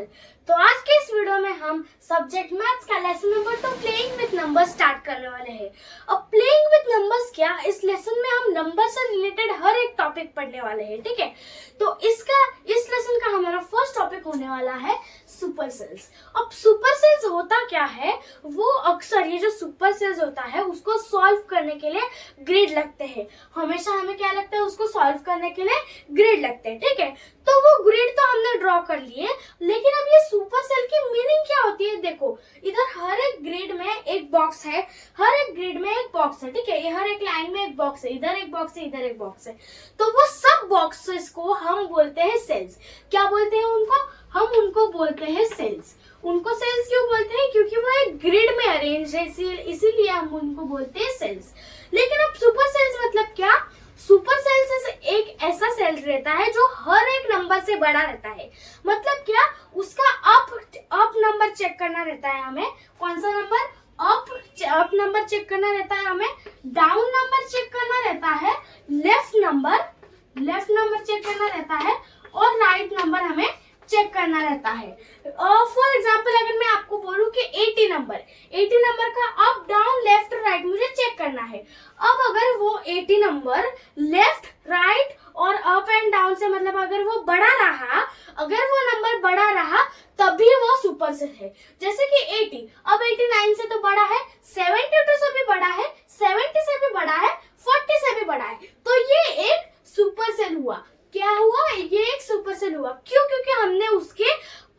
Channel. तो आज के इस वीडियो में हम सब्जेक्ट मैथ्स का lesson number 2 playing with numbers start करने वाले हैं। अब प्लेइंग विद नंबर्स क्या, इस लेसन में हम नंबर से रिलेटेड हर एक टॉपिक पढ़ने वाले हैं, ठीक है। तो इस लेसन का हमारा फर्स्ट टॉपिक होने वाला है सुपर सेल्स। अब सुपर सेल्स होता क्या है, वो अक्सर ये जो सुपर सेल्स होता है उसको सॉल्व करने के लिए ग्रिड लगते हैं। हमेशा हमें क्या लगता है, उसको सॉल्व करने के लिए ग्रिड लगते हैं, ठीक है। तो वो ग्रिड तो हमने ड्रॉ कर लिए, लेकिन अब ये सुपर सेल की मीनिंग क्या होती है, देखो इधर हर एक ग्रिड में एक बॉक्स है, हर एक ग्रिड में एक बॉक्स है, ठीक है। ये हर एक लाइन में एक बॉक्स है, इधर एक बॉक्स है, इधर एक बॉक्स है। तो वो सब बॉक्सेस को हम बोलते हैं सेल्स। क्या बोलते हैं उनको, हम उनको बोलते हैं सेल्स। उनको सेल्स क्यों बोलते हैं, क्योंकि वो एक ग्रिड में अरेंज है, इसीलिए हम उनको बोलते हैं सेल्स। लेकिन अब सुपर सेल्स मतलब क्या, सुपर सेल्स एक ऐसा सेल रहता है जो हर एक नंबर से बड़ा रहता है। मतलब क्या, उसका अप नंबर चेक करना रहता है हमें। कौन सा नंबर, अप नंबर चेक करना रहता है हमें, डाउन नंबर चेक करना रहता है, लेफ्ट नंबर चेक करना रहता है, और राइट नंबर हमें चेक करना रहता है। फॉर एग्जाम्पल अगर मैं आपको बोलूं कि 80 नंबर का अप डाउन लेफ्ट राइट मुझे चेक करना है। अब अगर वो 80 नंबर लेफ्ट राइट और अप एंड डाउन से, मतलब अगर वो बड़ा रहा, अगर वो नंबर बड़ा रहा तभी वो सुपर सेल है। जैसे कि 80 अब 89 से तो बड़ा है, 72 से भी बड़ा है, 70 से भी बड़ा है, 40 से भी बड़ा है। तो ये एक सुपर सेल हुआ। क्या हुआ, ये एक सुपर सेल हुआ। क्यों, क्योंकि हमने उसके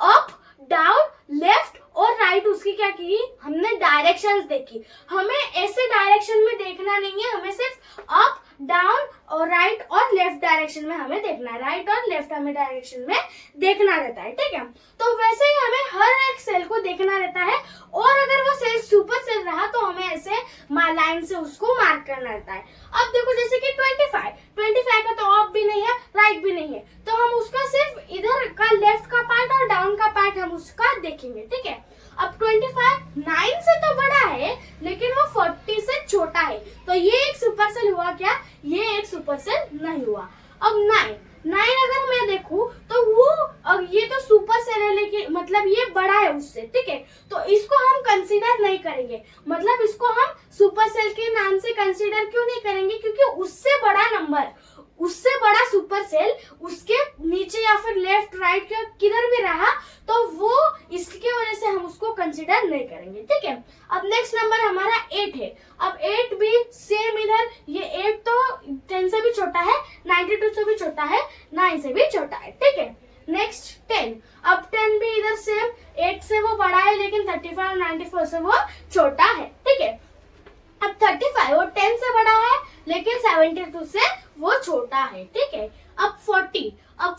अप डाउन लेफ्ट और राइट उसकी क्या की, हमने डायरेक्शंस देखी। हमें ऐसे डायरेक्शन में देखना नहीं है, हमें सिर्फ अप डाउन और राइट और लेफ्ट डायरेक्शन में हमें देखना है, राइट और लेफ्ट हमें डायरेक्शन में देखना रहता है, ठीक है। तो वैसे ही हमें हर एक सेल को देखना रहता है, और अगर वो सेल सुपर सेल रहा तो हमें ऐसे लाइन से उसको मार्क करना रहता है। अब देखो जैसे कि 25 का तो अप भी नहीं है, राइट भी नहीं है, तो हम उसका सिर्फ इधर का लेफ्ट का पार्ट और डाउन का पार्ट हम उसका देखेंगे, ठीक है। अब 25 9 से तो बड़ा है, लेकिन वो 40 से छोटा है, तो ये एक सुपर सेल हुआ क्या, ये एक सुपर सेल नहीं हुआ। अब 9 अगर मैं देखूं तो वो ये तो सुपर सेल है, लेकिन मतलब ये बड़ा है उससे, ठीक है। तो इसको हम कंसीडर नहीं करेंगे, मतलब इसको हम सुपर सेल के नाम से कंसीडर क्यों नहीं करेंगे, क्योंकि उससे बड़ा नंबर, उससे बड़ा सुपर सेल उसके नीचे या फिर लेफ्ट राइट के किधर भी रहा तो वो इसकी वजह से हम उसको कंसीडर नहीं करेंगे, ठीक है। अब नेक्स्ट नंबर हमारा 8 है। अब 8 भी सेम, इधर ये 8 तो 10 से भी छोटा है, 92 से भी छोटा है, 9 से भी छोटा है, ठीक है। नेक्स्ट 10, अब 10 भी इधर सेम, 8 से वो बड़ा है, लेकिन 35 और 94 से वो छोटा है, ठीक है। अब 35 वो 10 से बड़ा है, लेकिन 72 से वो छोटा है, ठीक है। अब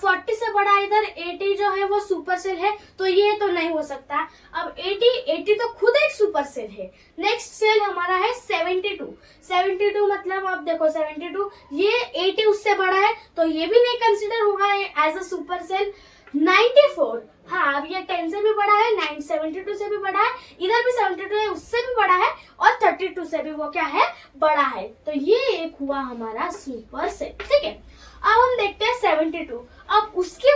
40 से बड़ा, इधर 80 जो है वो सुपर सेल है, तो ये तो नहीं हो सकता। अब 80 तो खुद एक सुपर सेल है। नेक्स्ट सेल हमारा है 72 मतलब अब देखो 72, ये 80 उससे बड़ा है, तो ये भी नहीं कंसिडर होगा एज अ सुपर सेल। 94, हाँ अब ये 10 से भी बड़ा है, 72 से भी बड़ा है, इधर भी 72 है, उससे भी बड़ा है, और 32 से भी वो क्या है, बड़ा है। तो ये एक हुआ हमारा सुपर सेल, ठीक है। अब हम देखते हैं 72। अब उसके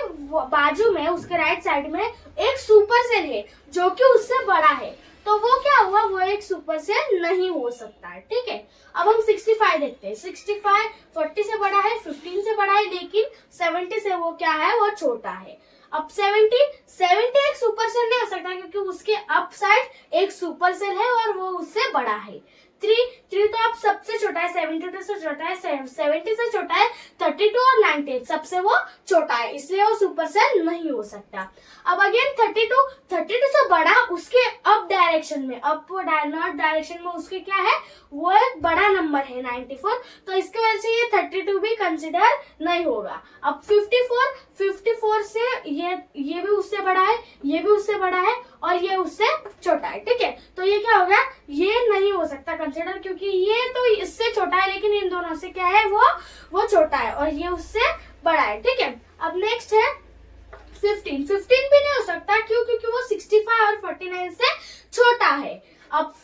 बाजू में, उसके राइट साइड में एक सुपर सेल है जो कि उससे बड़ा है, तो वो क्या हुआ, वो एक सुपर सेल नहीं हो सकता है, ठीक है। अब हम 65 देखते हैं। 65 40 से बड़ा है, 15 से बड़ा है, लेकिन 70 से वो क्या है, वो छोटा है। अब 70 एक सुपर सेल नहीं हो सकता, क्योंकि उसके अप साइड एक सुपर सेल है और वो उससे बड़ा है। 3 तो अब सबसे छोटा है, 72 से छोटा है, 70 से छोटा है, 32 और 98 सबसे वो छोटा है, इसलिए वो सुपर सेल नहीं हो सकता। अब अगेन 32 से बड़ा, उसके अप डायरेक्शन में, अप नॉट डायरेक्शन में उसके क्या है, वो एक बड़ा नंबर है 94, तो इसकी वजह से ये 32 भी कंसिडर नहीं होगा। अब 54 से ये भी उससे बड़ा है, ये भी उससे बड़ा है, और ये उससे छोटा है, ठीक है। तो ये क्या हो गया, ये नहीं हो सकता कंसिडर, क्योंकि ये तो इससे छोटा है, लेकिन इन दोनों से क्या है, वो छोटा है, और ये उससे बड़ा है, ठीक है। अब नेक्स्ट है 15 भी नहीं हो सकता, क्यों, क्योंकि वो 65 और 49 से छोटा है। अब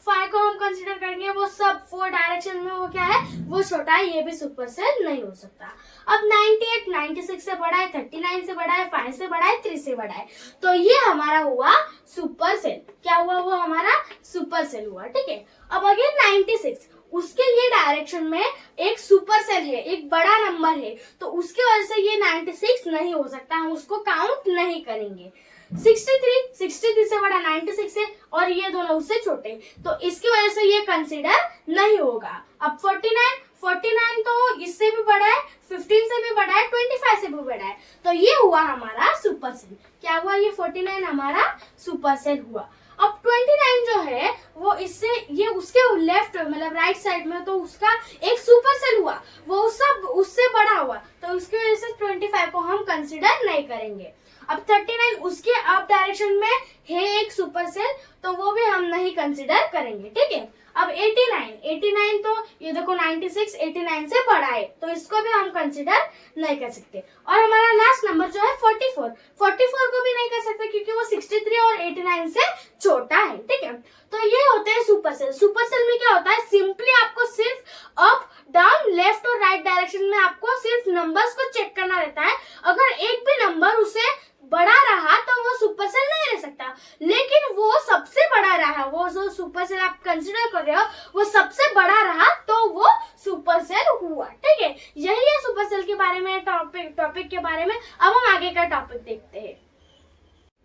5 को हम कंसीडर करेंगे, वो सब 4 डायरेक्शन में वो क्या है, वो छोटा है, ये भी सुपर सेल नहीं हो सकता। अब 98 96 से बड़ा है, 39 से बड़ा है, 5 से बड़ा है, 3 से बड़ा है, तो ये हमारा हुआ सुपर सेल। क्या हुआ? वो हमारा सुपर सेल हुआ। ठीक है, अब अगेन 96, उसके ये डायरेक्शन में एक सुपर सेल है, एक बड़ा नंबर है, तो उसकी वजह से ये 96 नहीं हो सकता, हम उसको काउंट नहीं करेंगे। 63 से बड़ा 96 है और ये दोनों उससे छोटे, तो इसकी वजह से ये कंसीडर नहीं होगा। अब 49 तो इससे भी बड़ा है, 15 से भी बड़ा है, 25 से भी बड़ा है, तो ये हुआ हमारा सुपर सेल। क्या हुआ? ये 49 हमारा सुपर सेल हुआ। अब 29 जो है वो इससे, ये उसके लेफ्ट मतलब राइट साइड में, तो उसका एक सुपर सेल हुआ, वो उससे बड़ा हुआ, तो उसकी वजह से 25 को हम कंसीडर नहीं करेंगे। अब 39 उसके अप डायरेक्शन में है एक सुपर सेल, तो वो भी हम नहीं कंसीडर करेंगे। ठीक है, अब 89 तो ये देखो 96 89 से बड़ा है, तो इसको भी हम कंसीडर नहीं कर सकते। और हमारा लास्ट नंबर जो है 44 को भी नहीं कर सकते क्योंकि वो 63 और 89 से छोटा है। ठीक है, तो ये होते हैं सुपर सेल। सुपर सेल में क्या होता है? सिंपली आपको सिर्फ अप डाउन लेफ्ट और राइट डायरेक्शन में आपको सिर्फ नंबर्स को चेक करना रहता है। अगर एक भी नंबर उसे बड़ा रहा तो वो सुपर सेल नहीं रह सकता, लेकिन वो सबसे बड़ा रहा, वो जो सुपर सेल आप कंसीडर कर रहे हो वो सबसे बड़ा रहा, तो वो सुपर सेल हुआ। ठीक है, यही है सुपर सेल के बारे में टॉपिक के बारे में। अब हम आगे का टॉपिक देखते हैं।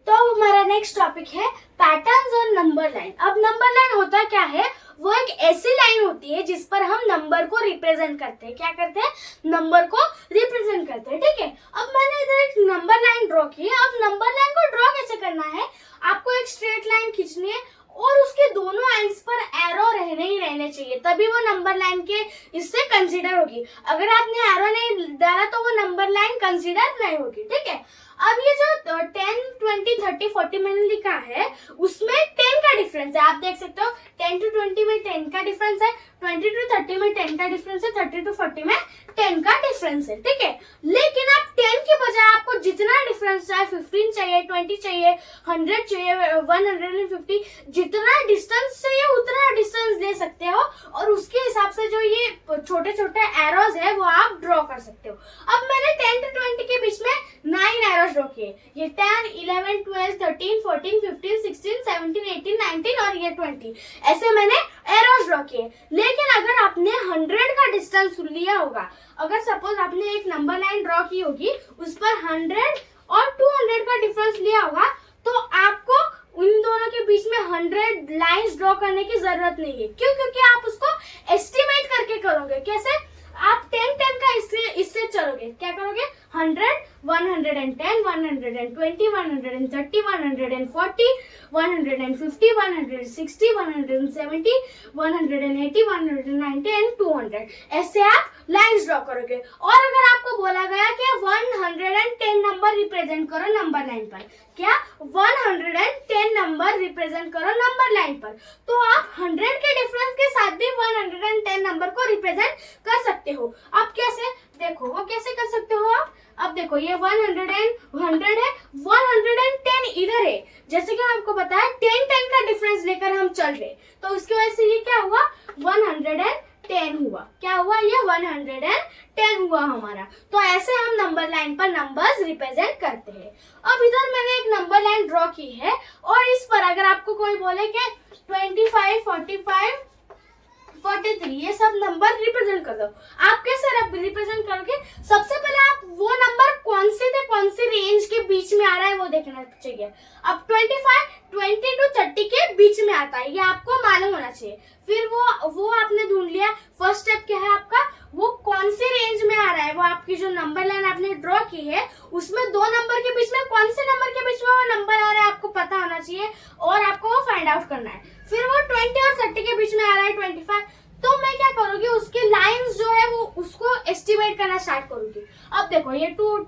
तो अब हमारा नेक्स्ट टॉपिक है पैटर्न्स और नंबर लाइन। अब नंबर लाइन होता क्या है? वो एक ऐसी लाइन होती है जिस पर हम नंबर को रिप्रेजेंट करते हैं। क्या करते हैं? नंबर को रिप्रेजेंट करते हैं। ठीक है, अब मैंने इधर एक नंबर लाइन ड्रॉ की है। अब नंबर लाइन को ड्रॉ कैसे करना है? आपको एक स्ट्रेट लाइन खींचनी है और उसके दोनों एंड्स पर एरो रहने ही रहने चाहिए, तभी वो नंबर लाइन के इससे कंसीडर होगी। अगर आपने एरो नहीं डाला तो वो नंबर लाइन कंसीडर नहीं होगी। ठीक है, अब ये जो 10 20 30 40 मैंने लिखा है उसमें 10 का डिफरेंस है। आप देख सकते हो 10 to 20 में 10 का डिफरेंस है, 20 to 30 में 10 का डिफरेंस है, 30 to 40 में 10 का डिफरेंस है। ठीक है, लेकिन आप 10 के बजाय आपको जितना डिफरेंस चाहे 15 चाहिए, 20 चाहिए, 100 चाहिए, 150, जितना डिस्टेंस चाहिए उतना डिस्टेंस ले सकते हो और उसके हिसाब से जो ये छोटे छोटे एरोज है वो आप ड्रॉ कर सकते हो। अब मैंने 10 to 20 के बीच में 9 एरोज ड्रॉ किए, ये 10 11 12 13 14 15 16 17 18 19 और ये 20, ऐसे मैंने एरोज ड्रॉ किए। लेकिन अगर आपने 100 का डिस्टेंस लिया होगा, अगर सपोज आपने एक नंबर लाइन ड्रॉ की होगी उस पर 100 और 200 का डिफरेंस लिया होगा, तो आपको उन दोनों के बीच में 100 लाइंस ड्रॉ करने की जरूरत नहीं है। क्यों? क्योंकि आप उसको एस्टिमेट करके करोगे। कैसे? आप 10 का इससे चलोगे। क्या करोगे? 100 110 120 130 140 150 160 170 180 190 एंड 200, ऐसे आप लाइंस ड्रॉ करोगे। और अगर आपको बोला गया कि 110 नंबर रिप्रेजेंट करो नंबर लाइन पर, क्या 110 नंबर रिप्रेजेंट करो नंबर लाइन पर, तो आप 100 के डिफरेंस के साथ भी 110 नंबर को रिप्रेजेंट कर सकते हो। अब कैसे? देखो वो कैसे कर सकते हो आप। अब देखो ये 100 है, 110 इधर है, जैसे कि आपको बताया 10 का डिफरेंस लेकर हम चल रहे, तो उसकी वजह से ये क्या हुआ? 110 हुआ। क्या हुआ? ये 110 हुआ हमारा। तो ऐसे हम नंबर लाइन पर नंबर्स रिप्रेजेंट करते हैं। अब इधर मैंने एक नंबर लाइन ड्रॉ की है और इस पर अगर आपको कोई बोले कि 25 45 43 ये सब नंबर रिप्रेजेंट कर दो, आप कैसे रिप्रेजेंट करोगे? सबसे पहले आप वो नंबर कौन से रेंज के बीच में आ रहा है वो देखना चाहिए। अब 25 20 to 30 के बीच में आता है, ये आपको मालूम होना चाहिए। फिर वो आपने ढूंढ लिया। फर्स्ट स्टेप क्या है आपका? वो कौन से रेंज में आ रहा है, वो आपकी जो नंबर लाइन आपने ड्रॉ की है उसमें दो नंबर के बीच में कौन से नंबर के बीच में वो नंबर आ रहा है आपको पता होना चाहिए और आपको वो फाइंड आउट करना है। फिर वो 20 और 30 के बीच में आ रहा है 25, तो मैं क्या करूंगी? उसके लाइंस जो है वो उसको एस्टिमेट करना स्टार्ट करूंगी। अब देखो ये 20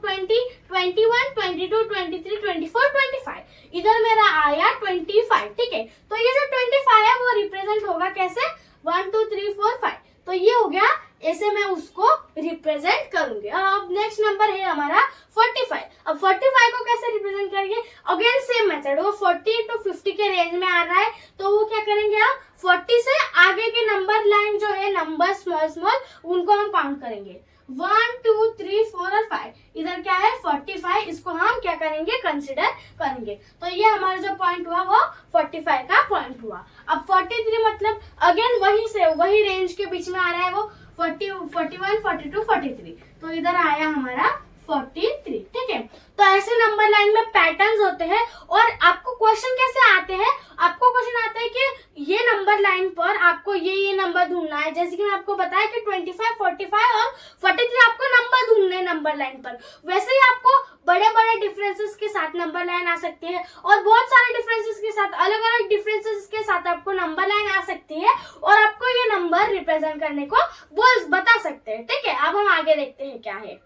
21 22 23 24 25, इधर मेरा आया 25। ठीक है, तो ये जो 25 है वो रिप्रेजेंट होगा कैसे? 1 2 3 4 5, तो ये हो गया। ऐसे मैं उसको रिप्रेजेंट करूंगी। अब नेक्स्ट नंबर है हमारा 45। अब 45 को कैसे रिप्रेजेंट करेंगे? अगेन सेम मेथड, वो 40 to 50 के रेंज में आ रहा है, तो वो क्या करेंगे हम? 40 से आगे के नंबर लाइन जो है नंबर स्मॉल उनको हम काउंट करेंगे। 1 2 3 4 और 5, इधर क्या है 45, इसको हम क्या करेंगे कंसिडर करेंगे। तो ये हमारा जो पॉइंट हुआ वो 45 का पॉइंट हुआ। अब 43 मतलब अगेन वही रेंज के बीच में आ रहा है, वो 40 41 42 43, तो इधर आया हमारा 43, ठीक है। तो ऐसे नंबर लाइन में पैटर्न्स होते हैं और आपको क्वेश्चन कैसे आते हैं, आपको क्वेश्चन आता है कि ये नंबर लाइन पर आपको ये नंबर ढूंढना है, जैसे कि मैं आपको बताया कि 25 45 और 43 आपको नंबर ढूंढने नंबर लाइन पर। वैसे ही आपको बड़े बड़े डिफरेंसेस के साथ नंबर लाइन आ सकती है और बहुत सारे डिफरेंसेस के साथ, अलग अलग डिफरेंसेस के साथ आपको नंबर लाइन आ सकती है और आपको ये नंबर रिप्रेजेंट करने को बता सकते हैं, ठीक है। अब हम आगे देखते हैं क्या है।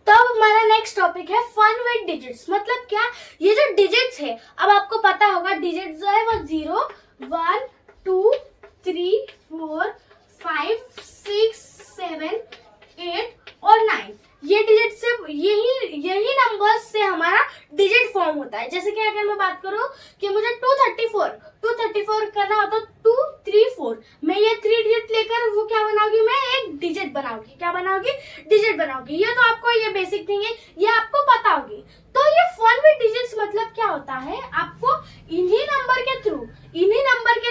तब हमारा नेक्स्ट टॉपिक है फन विद डिजिट्स। मतलब क्या, ये जो डिजिट्स है, अब आपको पता होगा डिजिट्स जो है वो 0 1 2 3 4 5 6 7 8 और 9, ये डिजिट से यही नंबर्स से हमारा डिजिट फॉर्म होता है। जैसे कि अगर मैं बात करूं कि मुझे 234 करना होता 2 3 4, मैं ये 3 डिजिट लेकर वो क्या बनाऊंगी, मैं एक डिजिट बनाऊंगी, क्या बनाऊंगी, डिजिट बनाऊंगी। ये तो आपको ये बेसिक थिंग है, ये आपको पता होगी। तो ये फन विद डिजिट्स मतलब क्या होता है, आपको इन्हीं नंबर के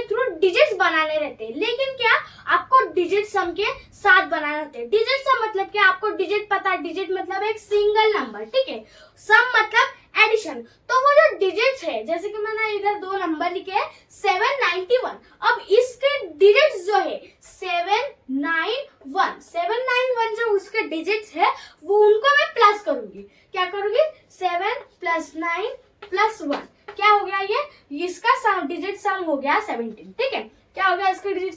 थ्रू डिजिट्स बनाने रहते हैं, लेकिन क्या आपको डिजिट सम के साथ बनाने रहते हैं। डिजिट सम मतलब क्या, आपको डिजिट पता है, डिजिट मतलब एक सिंगल नंबर, ठीक है। सम मतलब एडिशन। तो वो जो डिजिट्स है, जैसे कि मैंने इधर 2 नंबर लिखे हैं 791, अब इसके डिजिट्स जो है 791 जो उसके डिजिट्स है वो उनको मैं प्लस करूंगी, क्या करूंगी 7 + 9 + 1, क्या हो गया, ये इसका सम डिजिट सम हो गया 17, ठीक है। क्या हो गया इसका डिजिट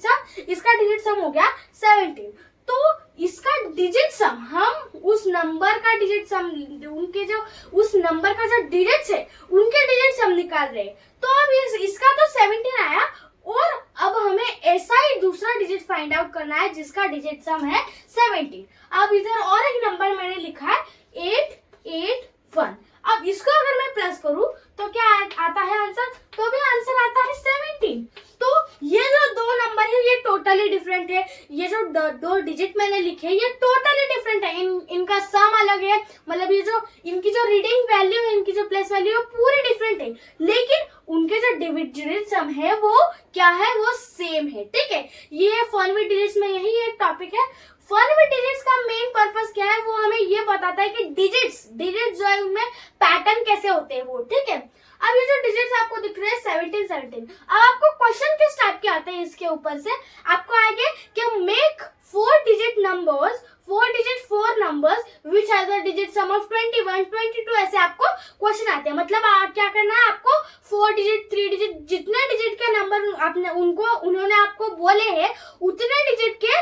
सम हो गया 17। तो इसका डिजिट सम, हम उस नंबर का डिजिट सम, उनके जो उस नंबर का जो डिजिट्स है उनके डिजिट सम निकाल रहे हैं। तो अब इसका तो 17 आया और अब हमें ऐसा ही दूसरा डिजिट फाइंड आउट करना है जिसका डिजिट सम है 17। अब इधर और एक नंबर मैंने लिखा है 881, अब इसको अगर मैं प्लस करूं तो क्या आता है आंसर, तो भी आंसर आता है 17। तो ये जो 2 नंबर है ये टोटली डिफरेंट है, ये जो 2 डिजिट मैंने लिखे ये टोटली डिफरेंट है, इनका सम अलग है, मतलब ये जो इनकी जो रीडिंग वैल्यू है, इनकी जो प्लेस वैल्यू है पूरी डिफरेंट है, लेकिन उनके जो डिजिट सम है वो क्या है, वो सेम है, ठीक है। ये फन विद डिजिट्स में यही एक टॉपिक है। फन विद डिजिट्स का मेन पर्पस क्या है, वो हमें ये बताता है कि डिजिट्स जो है उनमें पैटर्न कैसे होते हैं वो, ठीक है। अब ये जो डिजिट्स आपको दिख रहे हैं 17, अब आपको क्वेश्चन किस टाइप के आते हैं, इसके ऊपर से आपको आएंगे कि make 4 digit numbers which has the digit some of 21 22, ऐसे आपको क्वेश्चन आते हैं। मतलब क्या करना है, आपको 4 डिजिट 3 डिजिट जितने डिजिट के नंबर उन्होंने आपको बोले हैं उतने डिजिट के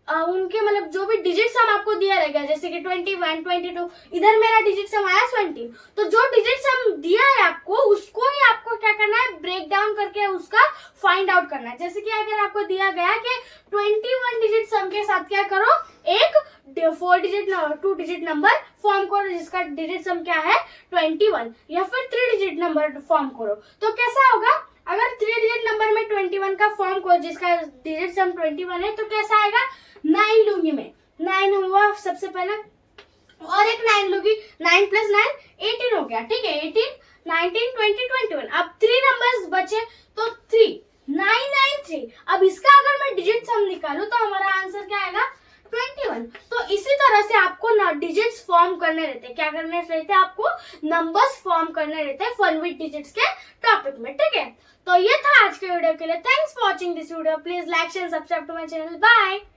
उनके मतलब जो भी डिजिट सम आपको दिया रहेगा, जैसे कि 21 22, इधर मेरा डिजिट सम आया 20, तो जो डिजिट सम दिया है आपको उसको ही आपको क्या करना है, ब्रेक डाउन करके उसका फाइंड आउट करना है। जैसे कि अगर आपको दिया गया कि 21 डिजिट सम के साथ क्या करो, एक 2 डिजिट नंबर फॉर्म करो जिसका डिजिट सम क्या है 21, या फिर 3 डिजिट नंबर फॉर्म करो, तो कैसा होगा, अगर 3 डिजिट नंबर में 21 का फॉर्म करो जिसका डिजिट सम 21 है, तो कैसा आएगा, 9 लूंगी मैं, 9 हुआ सबसे पहला, और एक 9 लूंगी, 9 + 9 18 हो गया, ठीक है, 18 19 20 21, अब 3 नंबर्स बचे तो 3 993। अब इसका अगर मैं डिजिट सम निकालूं तो हमारा आंसर क्या आएगा 21। तो इसी तरह से आपको ना डिजिट्स फॉर्म करने रहते हैं, क्या करने रहते हैं, आपको नंबर्स फॉर्म करने रहते हैं फन विद डिजिट्स के टॉपिक में, ठीक है। तो ये था आज के वीडियो के लिए। Thanks for watching this video, please like share subscribe to my channel, bye.